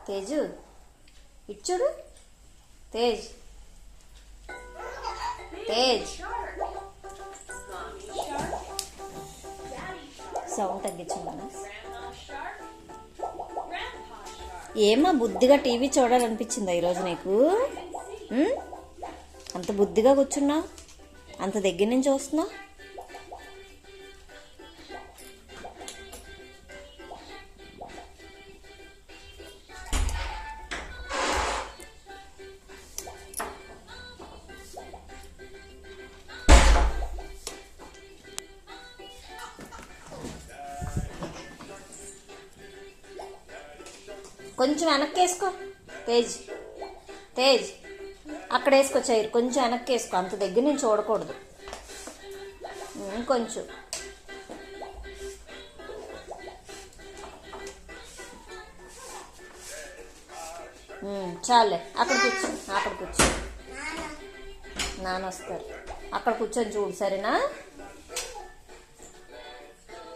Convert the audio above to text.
తేజు ఇటు చూడు. తేజ్ తేజ్ సౌండ్ తగ్గించమన్నా. ఏమా బుద్ధిగా టీవీ చూడాలనిపించిందా ఈరోజు నీకు? అంత బుద్ధిగా కూర్చున్నావు, అంత దగ్గర నుంచి చూస్తున్నావు. కొంచెం వెనక్కి వేసుకో తేజ్. తేజ్ అక్కడ వేసుకో చైర్, కొంచెం వెనక్కి వేసుకో, అంత దగ్గర నుంచి చూడకూడదు. కొంచెం చాలే. అక్కడ కూర్చో, అక్కడ కూర్చో, నాన్న వస్తారు. అక్కడ కూర్చొని చూడు, సరేనా?